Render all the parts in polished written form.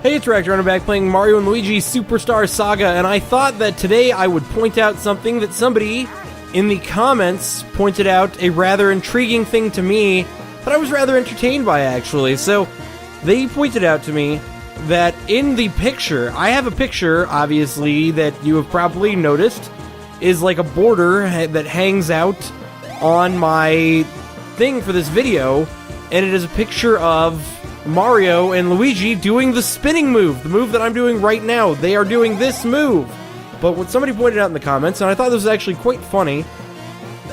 Hey, it's Reactor, and I'm back playing Mario and Luigi Superstar Saga, and I thought that today I would point out something that somebody in the comments pointed out, a rather intriguing thing to me that I was rather entertained by, actually. So, they pointed out to me that in the picture, I have a picture, obviously, that you have probably noticed, is like a border that hangs out on my thing for this video, and it is a picture of Mario and Luigi doing the spinning move, the move that I'm doing right now. They are doing this move. But what somebody pointed out in the comments, and I thought this was actually quite funny,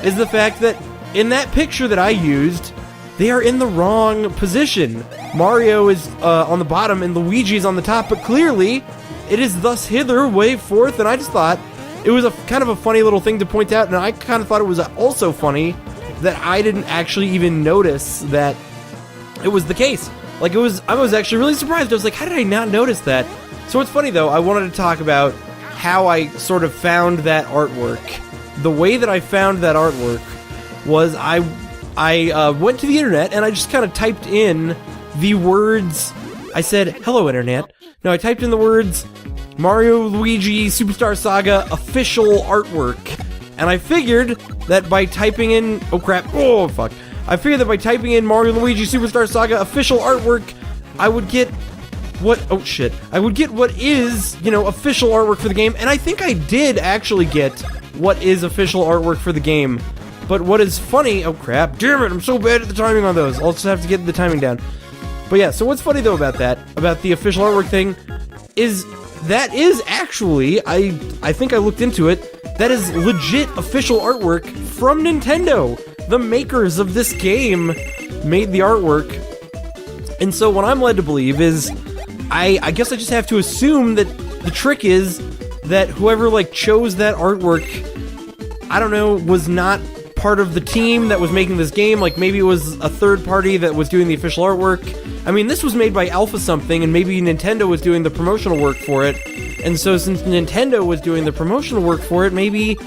is the fact that in that picture that I used, they are in the wrong position. Mario is on the bottom and Luigi is on the top, but clearly it is thus hither, way forth, and I just thought it was a kind of a funny little thing to point out, and I kind of thought it was also funny that I didn't actually even notice that it was the case. Like, I was actually really surprised. I was like, how did I not notice that? So it's funny, though, I wanted to talk about how I sort of found that artwork. The way that I found that artwork was I went to the internet and I just kind of typed in the words. I said, hello, internet. No, I typed in the words Mario Luigi Superstar Saga official artwork. And I figured that by typing in... Oh, crap. Oh, fuck. I figured that by typing in Mario Luigi Superstar Saga official artwork, I would get what... Oh, shit. I would get what is, you know, official artwork for the game. And I think I did actually get what is official artwork for the game. But what is funny... Oh, crap. Damn it, I'm so bad at the timing on those. I'll just have to get the timing down. But yeah, so what's funny, though, about that, about the official artwork thing, is that is actually... I think I looked into it. That is legit official artwork from Nintendo. The makers of this game made the artwork. And so what I'm led to believe is, I guess I just have to assume that the trick is that whoever, like, chose that artwork, I don't know, was not part of the team that was making this game. Like, maybe it was a third party that was doing the official artwork. I mean, this was made by Alpha something, and maybe Nintendo was doing the promotional work for it. And so since Nintendo was doing the promotional work for it, maybe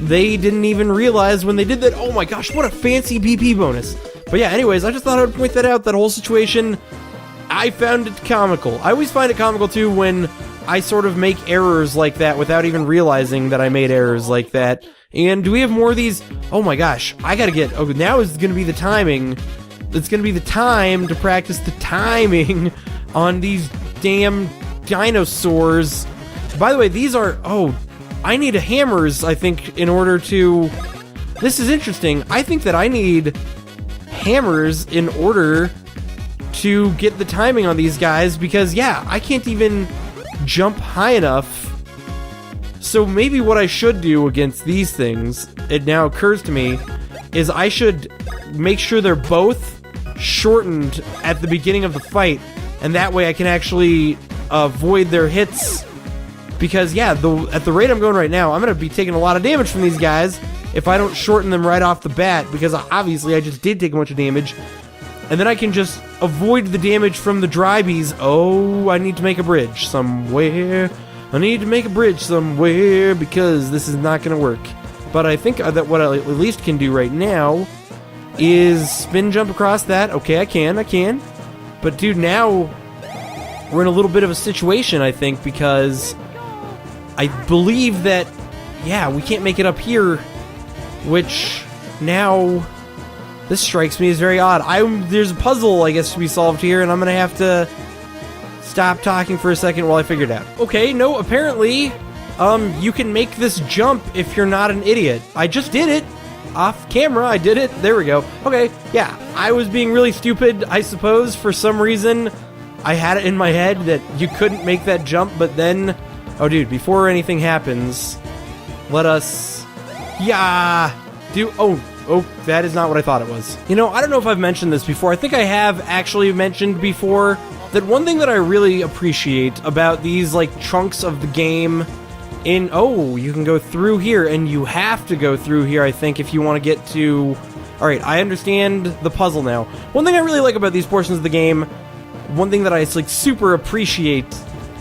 they didn't even realize when they did that. Oh my gosh, what a fancy BP bonus. But yeah, anyways, I just thought I would point that out, that whole situation. I found it comical. I always find it comical too when I sort of make errors like that without even realizing that I made errors like that. And do we have more of these? Oh my gosh, I gotta get... Oh, now is gonna be the timing. It's gonna be the time to practice the timing on these damn dinosaurs. By the way, these are... Oh, I need hammers, I think, in order to... This is interesting. I think that I need hammers in order to get the timing on these guys, because, yeah, I can't even jump high enough. So maybe what I should do against these things, it now occurs to me, is I should make sure they're both shortened at the beginning of the fight, and that way I can actually avoid their hits. Because, yeah, at the rate I'm going right now, I'm going to be taking a lot of damage from these guys if I don't shorten them right off the bat, because obviously I just did take a bunch of damage. And then I can just avoid the damage from the dry bees. Oh, I need to make a bridge somewhere. I need to make a bridge somewhere, because this is not going to work. But I think that what I at least can do right now is spin jump across that. Okay, I can. But, dude, now we're in a little bit of a situation, I think, because I believe that, yeah, we can't make it up here, which now this strikes me as very odd. There's a puzzle, I guess, to be solved here, and I'm gonna have to stop talking for a second while I figure it out. Okay, no, apparently, you can make this jump if you're not an idiot. I just did it. Off camera, I did it. There we go. Okay, yeah, I was being really stupid, I suppose. For some reason, I had it in my head that you couldn't make that jump, but then... Oh, dude, before anything happens, let us... Yeah! Oh, that is not what I thought it was. You know, I don't know if I've mentioned this before. I think I have actually mentioned before that one thing that I really appreciate about these, like, chunks of the game in... Oh, you can go through here, and you have to go through here, I think, if you want to get to... Alright, I understand the puzzle now. One thing I really like about these portions of the game, one thing that I, like, super appreciate,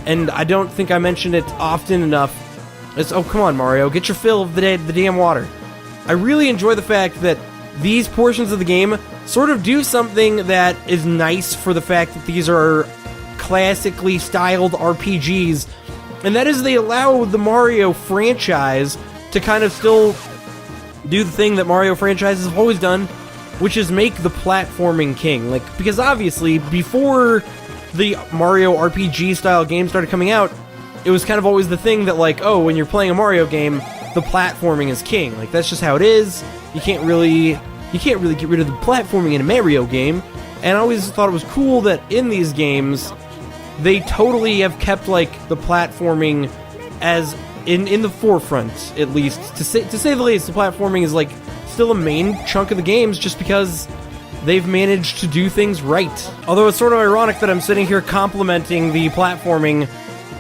and I don't think I mentioned it often enough, is... Oh, come on, Mario, get your fill of the damn water. I really enjoy the fact that these portions of the game sort of do something that is nice for the fact that these are classically styled RPGs, and that is they allow the Mario franchise to kind of still do the thing that Mario franchises have always done, which is make the platforming king. Like, because obviously, before the Mario RPG style games started coming out, it was kind of always the thing that, like, oh, when you're playing a Mario game, the platforming is king. Like, that's just how it is. You can't really get rid of the platforming in a Mario game. And I always thought it was cool that in these games, they totally have kept, like, the platforming as in the forefront, at least. To say the least, the platforming is, like, still a main chunk of the games just because they've managed to do things right. Although it's sort of ironic that I'm sitting here complimenting the platforming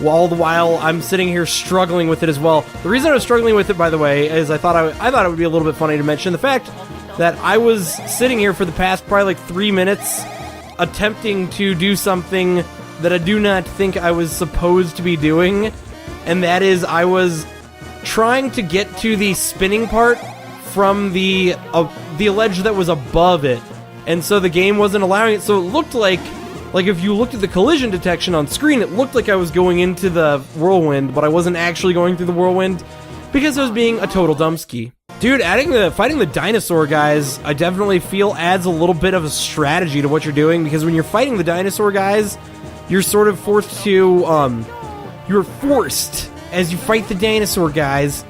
all the while I'm sitting here struggling with it as well. The reason I was struggling with it, by the way, is I thought it would be a little bit funny to mention the fact that I was sitting here for the past probably like 3 minutes attempting to do something that I do not think I was supposed to be doing, and that is I was trying to get to the spinning part from the ledge that was above it, and so the game wasn't allowing it, so it looked like if you looked at the collision detection on screen, it looked like I was going into the whirlwind, but I wasn't actually going through the whirlwind because I was being a total dumpski. Dude, fighting the dinosaur guys, I definitely feel adds a little bit of a strategy to what you're doing, because when you're fighting the dinosaur guys, you're sort of forced to, you're forced, as you fight the dinosaur guys,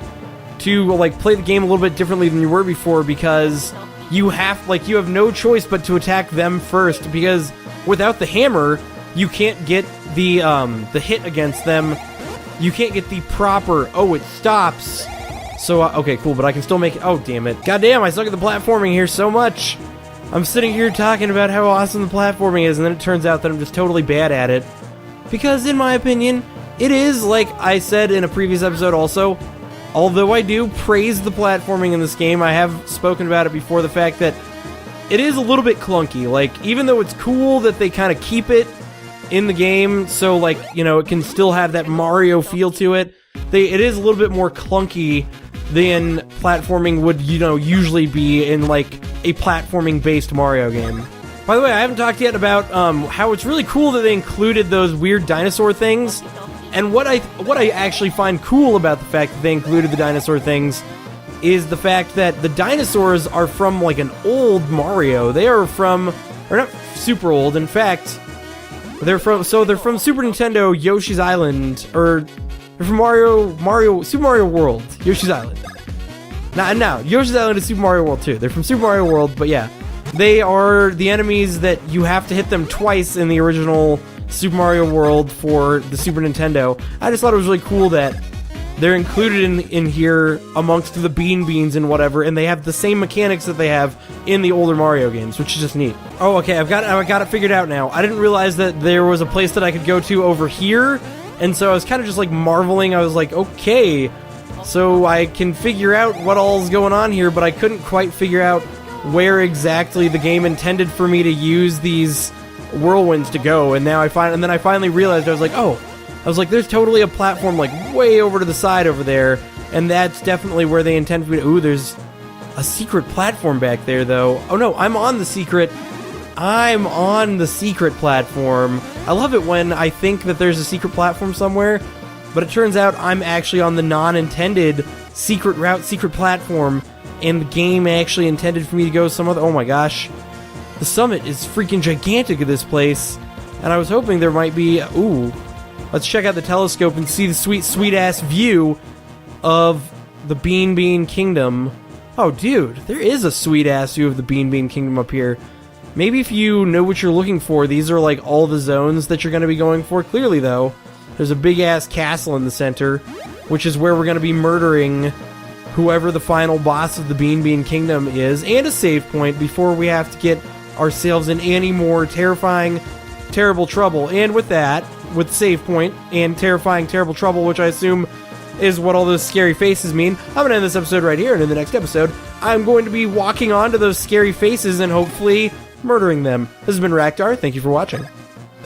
to, like, play the game a little bit differently than you were before, because you have no choice but to attack them first, because without the hammer, you can't get the hit against them. You can't get the proper, oh, it stops. So, okay, cool, but I can still make it. Oh, damn it. Goddamn, I suck at the platforming here so much. I'm sitting here talking about how awesome the platforming is, and then it turns out that I'm just totally bad at it. Because, in my opinion, it is, like I said in a previous episode also, although I do praise the platforming in this game, I have spoken about it before, the fact that it is a little bit clunky. Like, even though it's cool that they kind of keep it in the game, so, like, you know, it can still have that Mario feel to it, it is a little bit more clunky than platforming would, you know, usually be in, like, a platforming-based Mario game. By the way, I haven't talked yet about how it's really cool that they included those weird dinosaur things, and what I actually find cool about the fact that they included the dinosaur things is the fact that the dinosaurs are from, like, an old Mario. They're not super old, in fact, they're from Super Nintendo Yoshi's Island, or they're from Super Mario World, Yoshi's Island. Now, Yoshi's Island is Super Mario World too. They're from Super Mario World, but yeah, they are the enemies that you have to hit them twice in the original Super Mario World for the Super Nintendo. I just thought it was really cool that they're included in here amongst the beans and whatever, and they have the same mechanics that they have in the older Mario games, which is just neat. Oh, okay, I got it figured out now. I didn't realize that there was a place that I could go to over here, and so I was kind of just like marveling. I was like, okay, so I can figure out what all's going on here, but I couldn't quite figure out where exactly the game intended for me to use these whirlwinds to go, and then I finally realized. I was like, there's totally a platform, like, way over to the side over there, and that's definitely where they intend for me to... Ooh, there's a secret platform back there, though. Oh, no, I'm on the secret platform. I love it when I think that there's a secret platform somewhere, but it turns out I'm actually on the non-intended secret platform, and the game actually intended for me to go some other... Oh, my gosh. The summit is freaking gigantic of this place, and I was hoping there might be... Ooh... Let's check out the telescope and see the sweet-ass view of the Bean Kingdom. Oh, dude, there is a sweet-ass view of the Bean Kingdom up here. Maybe if you know what you're looking for, these are, like, all the zones that you're going to be going for. Clearly, though, there's a big-ass castle in the center, which is where we're going to be murdering whoever the final boss of the Bean Kingdom is, and a save point before we have to get ourselves in any more terrifying, terrible trouble. And with that... with save point and terrifying, terrible trouble, which I assume is what all those scary faces mean, I'm going to end this episode right here, and in the next episode, I'm going to be walking onto those scary faces and hopefully murdering them. This has been Raktar. Thank you for watching.